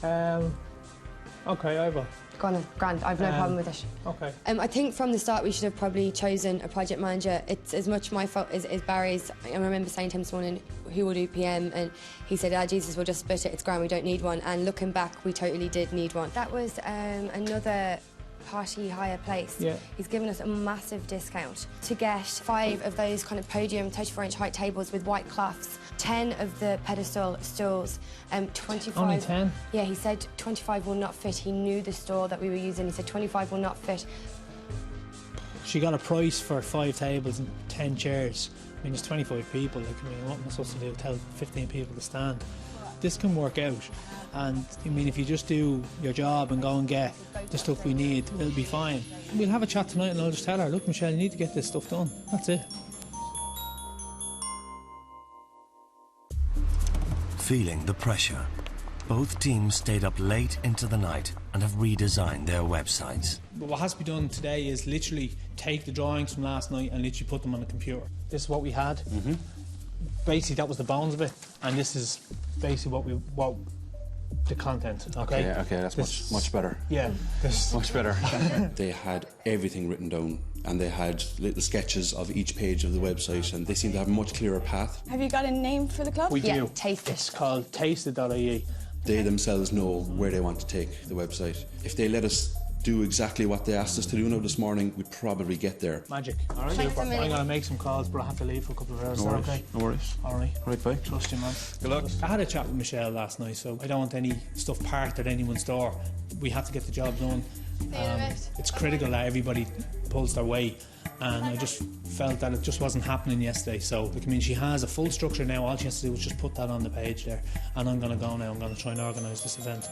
Okay, over. Go on then, grand, I've no problem with it. Okay. I think from the start we should have probably chosen a project manager. It's as much my fault as Barry's. I remember saying to him this morning, who will do PM, and he said, Jesus, we'll just split it, it's grand, we don't need one. And looking back, we totally did need one. That was another party hire place. Yeah. He's given us a massive discount to get 5 of those kind of podium 34-inch height tables with white cloths, 10 of the pedestal stools, 25... Only 10? Yeah, he said 25 will not fit. He knew the store that we were using. He said 25 will not fit. She got a price for 5 tables and 10 chairs. I mean, there's 25 people. Like, I mean, what am I supposed to do? Tell 15 people to stand? This can work out. And, I mean, if you just do your job and go and get the stuff we need, it'll be fine. We'll have a chat tonight and I'll just tell her, look, Michelle, you need to get this stuff done. That's it. Feeling the pressure, both teams stayed up late into the night and have redesigned their websites. But what has to be done today is literally take the drawings from last night and literally put them on the computer. This is what we had. Basically, that was the bones of it, and this is basically what the content. Okay, that's much better. Yeah, much better. They had everything written down, and they had little sketches of each page of the website, and they seem to have a much clearer path. Have you got a name for the club? We Yeah, do. Taste It. It's called TasteIt.ie. They themselves know where they want to take the website. If they let us do exactly what they asked us to do now this morning, we'd probably get there. Magic. All right, Thanks a million. I'm going to make some calls, but I have to leave for a couple of hours. No worries. Okay? No worries. All right. Right, bye. Trust you, man. Good luck. I had a chat with Michelle last night, so I don't want any stuff parked at anyone's door. We have to get the job done. It's critical that everybody pulls their weight, and I just felt that it just wasn't happening yesterday. So, like, I mean, she has a full structure now. All she has to do is just put that on the page there, and I'm going to go now. I'm going to try and organise this event.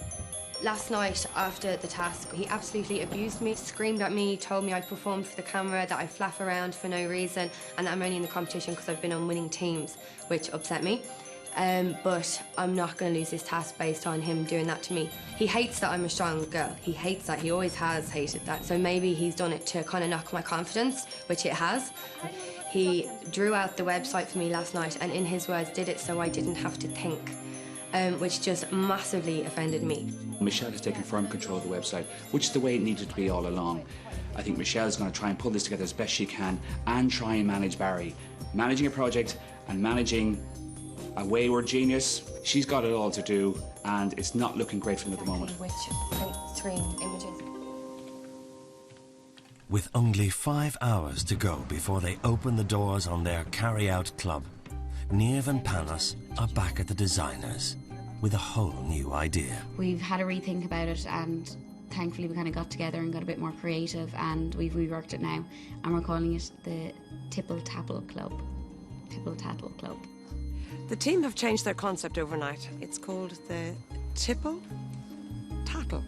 Last night, after the task, he absolutely abused me, screamed at me, told me I performed for the camera, that I flaff around for no reason, and that I'm only in the competition because I've been on winning teams, which upset me. But I'm not going to lose this task based on him doing that to me. He hates that I'm a strong girl. He hates that. He always has hated that. So maybe he's done it to kind of knock my confidence, which it has. He drew out the website for me last night, and in his words, did it so I didn't have to think. Which just massively offended me. Michelle has taken firm control of the website, which is the way it needed to be all along. I think Michelle's going to try and pull this together as best she can and try and manage Barry. Managing a project and managing a wayward genius, she's got it all to do, and it's not looking great for them at the moment. Which print screen images? With only 5 hours to go before they open the doors on their carry-out club, Niamh and Panos are back at the designers with a whole new idea. We've had a rethink about it, and thankfully we kind of got together and got a bit more creative, and we've reworked it now, and we're calling it the Tipple Tattle Club. Tipple Tattle Club. The team have changed their concept overnight. It's called the Tipple Tattle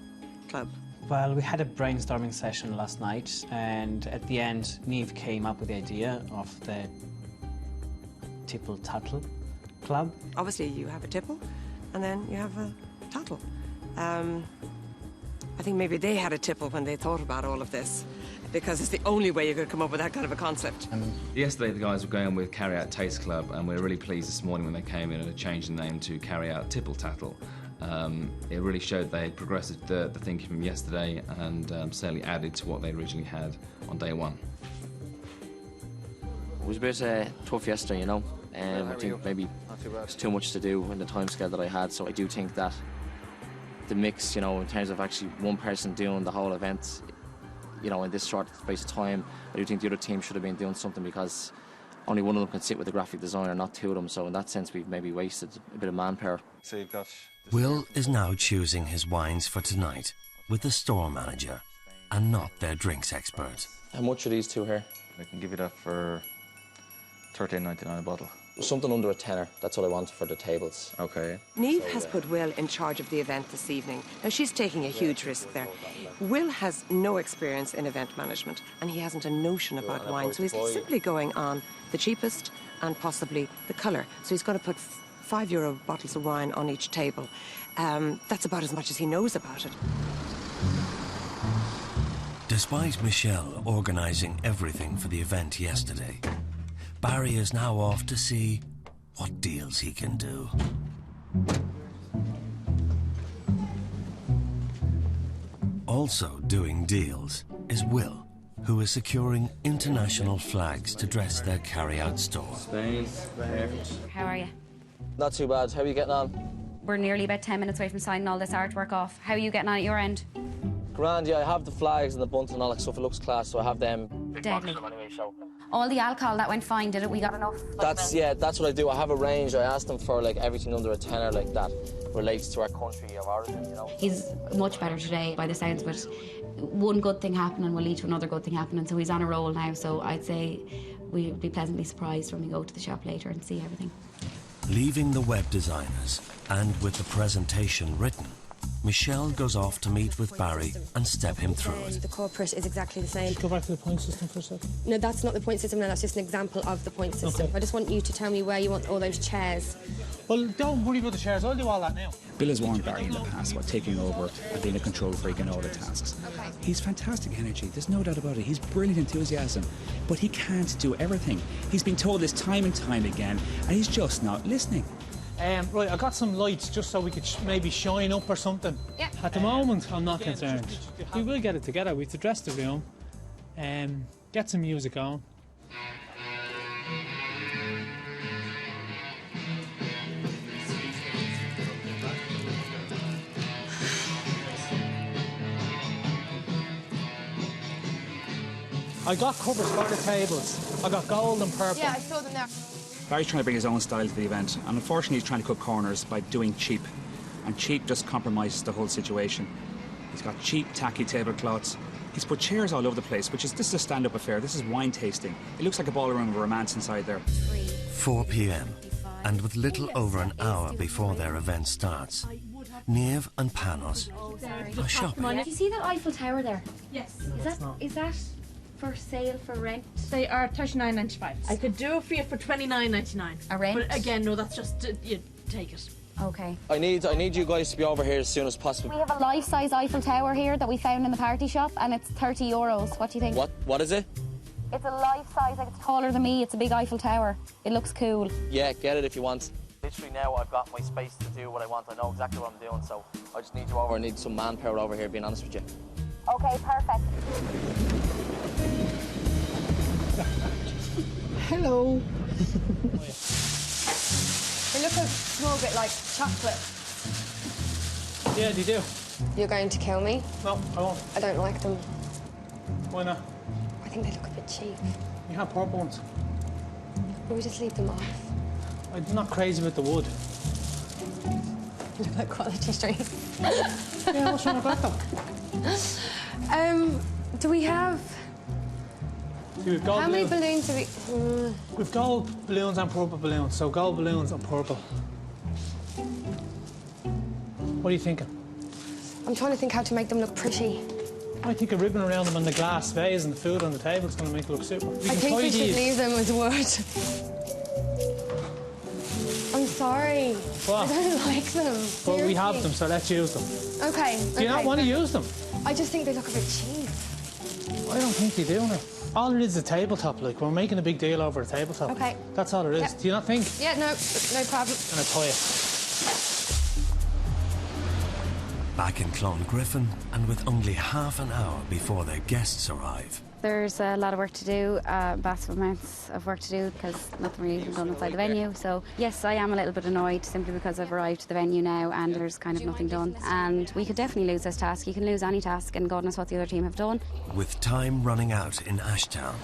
Club. Well, we had a brainstorming session last night, and at the end, Niamh came up with the idea of the Tipple Tattle Club. Obviously, you have a tipple, and then you have a tattle. I think maybe they had a tipple when they thought about all of this, because it's the only way you could come up with that kind of a concept. Yesterday, the guys were going with Carry Out Taste Club, and we were really pleased this morning when they came in and had changed the name to Carry Out Tipple Tattle. It really showed they had progressed the thinking from yesterday, and certainly added to what they originally had on day one. It was a bit tough yesterday, you know. I think maybe it's too much to do in the time scale that I had, so I do think that the mix, you know, in terms of actually one person doing the whole event, you know, in this short space of time, I do think the other team should have been doing something, because only one of them can sit with the graphic designer, not two of them, so in that sense we've maybe wasted a bit of manpower. So you've got... Will is now choosing his wines for tonight with the store manager and not their drinks expert. How much are these two here? I can give you that for $13.99 a bottle. Something under a tenner, that's what I want for the tables. Okay. Niamh has put Will in charge of the event this evening. Now, she's taking a huge risk there. Will has no experience in event management, and he hasn't a notion about wine, so he's simply going on the cheapest and possibly the colour. So he's going to put €5 bottles of wine on each table. That's about as much as he knows about it. Despite Michelle organising everything for the event yesterday, Barry is now off to see what deals he can do. Also doing deals is Will, who is securing international flags to dress their carry-out store. How are you? Not too bad. How are you getting on? We're nearly about 10 minutes away from signing all this artwork off. How are you getting on at your end? Grand, yeah, I have the flags and the bunting and all that stuff. It looks class, so I have them. Deadly. Anyway, so. All the alcohol, that went fine, did it? We got enough? That's what I do. I have a range. I asked them for like everything under a tenner like that relates to our country of origin, you know. He's much better today by the sounds of it. One good thing happening will lead to another good thing happening, so he's on a roll now, so I'd say we'll be pleasantly surprised when we go to the shop later and see everything. Leaving the web designers and with the presentation written, Michelle goes off to meet with Barry and step him through it. The corporate is exactly the same. Just go back to the point system for a second. No, that's not the point system, no, that's just an example of the point system. Okay. I just want you to tell me where you want all those chairs. Well, don't worry about the chairs, I'll do all that now. Bill has warned Barry in the past about taking over and being a control freak in all the tasks. Okay. He's fantastic energy, there's no doubt about it. He's brilliant enthusiasm, but he can't do everything. He's been told this time and time again, and he's just not listening. Right, I got some lights just so we could maybe shine up or something. Yeah. At the moment, I'm not concerned. We will get it together. We have to dress the room, get some music on. I got covers for the tables. I got gold and purple. Yeah, I saw them there. Barry's trying to bring his own style to the event, and unfortunately he's trying to cut corners by doing cheap. And cheap just compromises the whole situation. He's got cheap, tacky tablecloths. He's put chairs all over the place, this is a stand-up affair. This is wine tasting. It looks like a ballroom of romance inside there. 4 p.m, and with little over an hour before their event starts, Niamh and Panos are shopping. Do you see that Eiffel Tower there? Yes. Is that for sale, for rent? They are $39.95. I could do it for you for $29.99. A rent? But again, no, that's just, you take it. Okay. I need you guys to be over here as soon as possible. We have a life-size Eiffel Tower here that we found in the party shop, and it's €30. What do you think? What is it? It's a life-size, like it's taller than me. It's a big Eiffel Tower. It looks cool. Yeah, get it if you want. Literally now I've got my space to do what I want. I know exactly what I'm doing, so I just need you over. I need some manpower over here, being honest with you. Okay, perfect. Hello. They look a small bit like chocolate. Yeah, they do. You're going to kill me? No, I won't. I don't like them. Why not? I think they look a bit cheap. You have purple ones. Will we just leave them off? I'm not crazy with the wood. You look like Quality Street. Yeah, what's wrong with that though? Do we have... See, we've gold How many balloons. balloons do we... We've gold balloons and purple balloons, so gold balloons and purple. What are you thinking? I'm trying to think how to make them look pretty. I think a ribbon around them and the glass vase and the food on the table is going to make it look super. I think we should leave them as wood. I'm sorry. What? I don't like them. Well, we have them, so let's use them. Okay. Do you not want to use them? I just think they look a bit cheap. I don't think they do now. All it is a tabletop, like, we're making a big deal over a tabletop. Okay. That's all it is. Yep. Do you not think? Yeah, no problem. And I tell you. Back in Clongriffin, and with only half an hour before their guests arrive. There's a lot of work to do, massive amounts of work to do because nothing really has been done inside the venue. So yes, I am a little bit annoyed simply because I've arrived at the venue now and there's kind of nothing done. And we could definitely lose this task. You can lose any task and God knows what the other team have done. With time running out in Ashtown,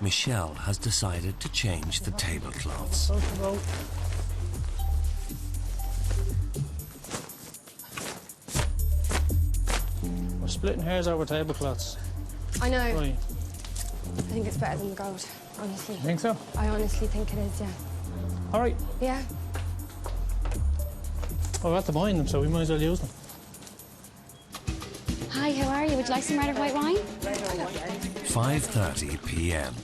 Michelle has decided to change the tablecloths. We're splitting hairs over tablecloths. I know. Right. I think it's better than the gold, honestly. You think so? I honestly think it is, yeah. All right. Yeah. Well, we're at the buying them, so we might as well use them. Hi, how are you? Would you like some red or white wine? 5:30 p.m.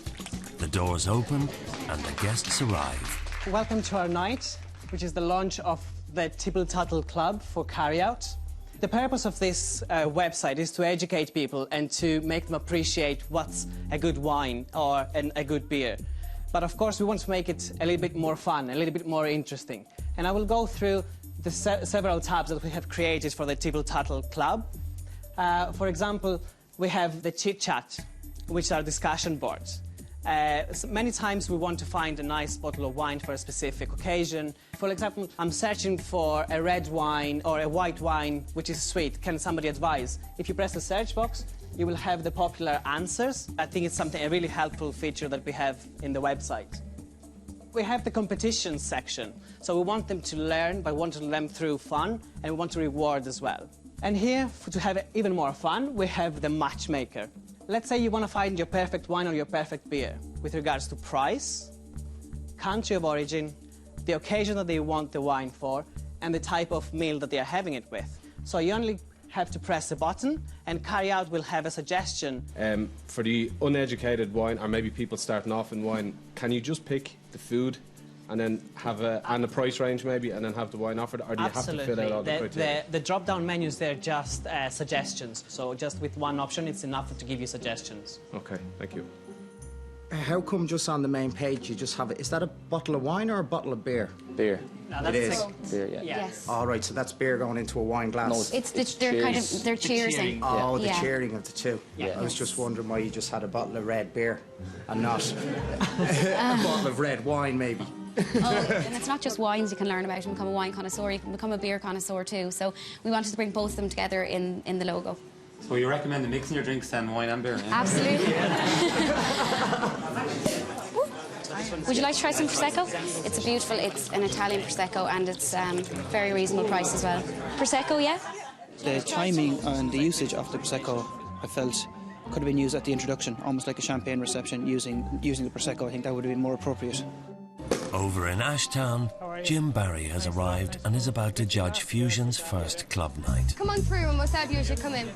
The doors open and the guests arrive. Welcome to our night, which is the launch of the Tibble Tuttle Club for carryout. The purpose of this website is to educate people and to make them appreciate what's a good wine or a good beer. But of course we want to make it a little bit more fun, a little bit more interesting. And I will go through the several tabs that we have created for the Tibble Tuttle Club. For example, we have the chit-chat, which are discussion boards. Many times we want to find a nice bottle of wine for a specific occasion. For example, I'm searching for a red wine or a white wine which is sweet. Can somebody advise? If you press the search box, you will have the popular answers. I think it's a really helpful feature that we have in the website. We have the competition section, so we want them to learn, but we want them through fun, and we want to reward as well. And here, to have even more fun, we have the matchmaker. Let's say you want to find your perfect wine or your perfect beer with regards to price, country of origin, the occasion that they want the wine for, and the type of meal that they are having it with. So you only have to press a button, and Carry Out will have a suggestion. For the uneducated wine, or maybe people starting off in wine, can you just pick the food and then have and the price range maybe, and then have the wine offered, or do you have to fill out all the criteria? The drop-down menus, they're just suggestions, so just with one option it's enough to give you suggestions. Okay, thank you. How come just on the main page you just have it? Is that a bottle of wine or a bottle of beer? Beer. No, that's it is. Beer, yeah. Yes. All right, so that's beer going into a wine glass. No, It's they're cheersing. Oh, the Yeah. cheering of the two. Yeah. I was just wondering why you just had a bottle of red beer and not a bottle of red wine, maybe. And it's not just wines you can learn about and become a wine connoisseur, you can become a beer connoisseur too. So we wanted to bring both of them together in the logo. So you recommend mixing your drinks then, wine and beer? Yeah? Absolutely. Would you like to try some Prosecco? It's an Italian Prosecco, and it's very reasonable price as well. Prosecco, yeah? The timing and the usage of the Prosecco, I felt, could have been used at the introduction, almost like a champagne reception, using the Prosecco. I think that would have been more appropriate. Over in Ashtown, Jim Barry has arrived and is about to judge Fusion's first club night. Come on through and we'll serve you as you come in.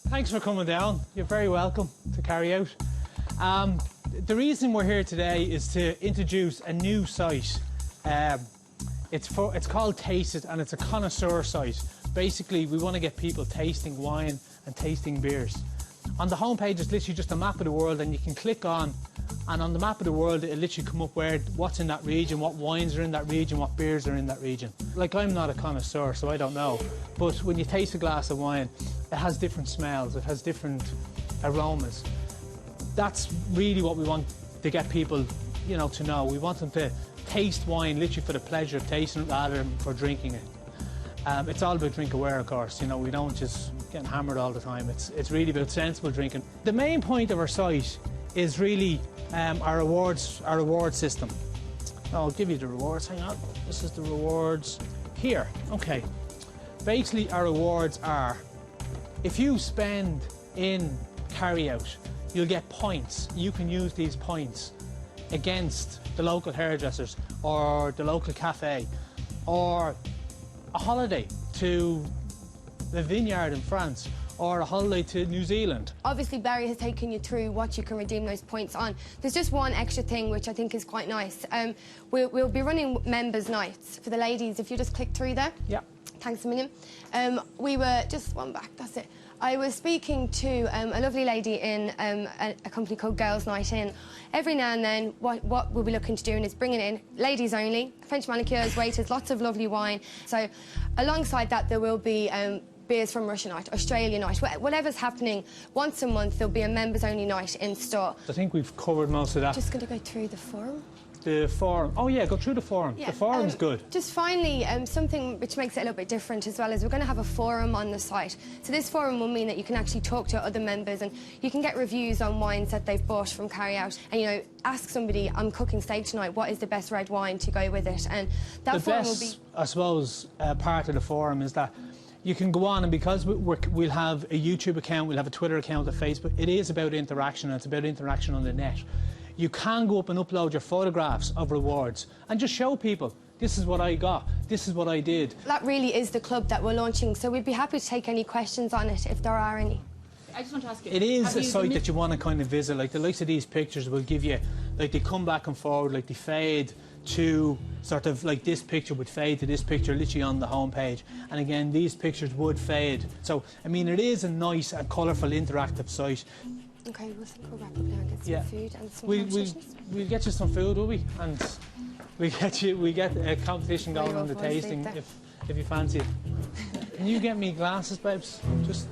Thanks for coming down. You're very welcome to Carry Out. The reason we're here today is to introduce a new site. It's called Taste It, and it's a connoisseur site. Basically, we want to get people tasting wine and tasting beers. On the homepage, it's literally just a map of the world, and you can click on, and on the map of the world, it'll literally come up what's in that region, what wines are in that region, what beers are in that region. Like, I'm not a connoisseur, so I don't know. But when you taste a glass of wine, it has different smells, it has different aromas. That's really what we want to get people, to know. We want them to taste wine literally for the pleasure of tasting it rather than for drinking it. It's all about drink aware, of course. We don't just get hammered all the time. It's really about sensible drinking. The main point of our site is really our reward system. I'll give you the rewards. Hang on. This is the rewards here. Okay. Basically, our rewards are, if you spend in Carry Out, you'll get points. You can use these points against the local hairdressers or the local cafe or a holiday to the vineyard in France or a holiday to New Zealand. Obviously, Barry has taken you through what you can redeem those points on. There's just one extra thing which I think is quite nice. We'll be running members' nights for the ladies. If you just click through there. Yeah. Thanks a million. We were just one back. That's it. I was speaking to a lovely lady in a company called Girls Night In. Every now and then, what we'll be looking to doing is bringing in ladies only, French manicures, waiters, lots of lovely wine. So alongside that, there will be beers from Russia night, Australia night, whatever's happening. Once a month, there'll be a members-only night in store. I think we've covered most of that. Just going to go through the forum. The forum. Oh, yeah, go through the forum. Yeah, the forum's good. Just finally, something which makes it a little bit different as well is we're going to have a forum on the site. So this forum will mean that you can actually talk to other members and you can get reviews on wines that they've bought from Carry Out. And, ask somebody, I'm cooking steak tonight, what is the best red wine to go with it? And that forum will be... I suppose, part of the forum is that you can go on, and because we'll have a YouTube account, we'll have a Twitter account, a Facebook, it is about interaction, and it's about interaction on the net. You can go up and upload your photographs of rewards and just show people, this is what I got, this is what I did. That really is the club that we're launching, so we'd be happy to take any questions on it if there are any. I just want to ask you... It is a site that you want to kind of visit. Like, the likes of these pictures will give you, like, they come back and forward, like, they fade to sort of, like, this picture would fade to this picture literally on the homepage. And again, these pictures would fade. So, I mean, it is a nice and colourful, interactive site. OK, we'll wrap up now and get some food and some competitions. We'll get you some food, will we? And we get a competition going on the tasting if you fancy it. Can you get me glasses, babes? Just...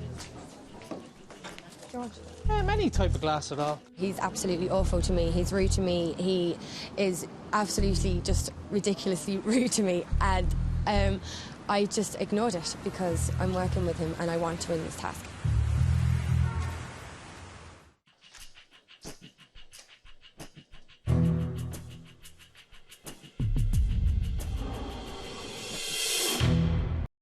George? Any type of glass at all. He's absolutely awful to me. He's rude to me. He is absolutely just ridiculously rude to me. And I just ignored it because I'm working with him and I want to win this task.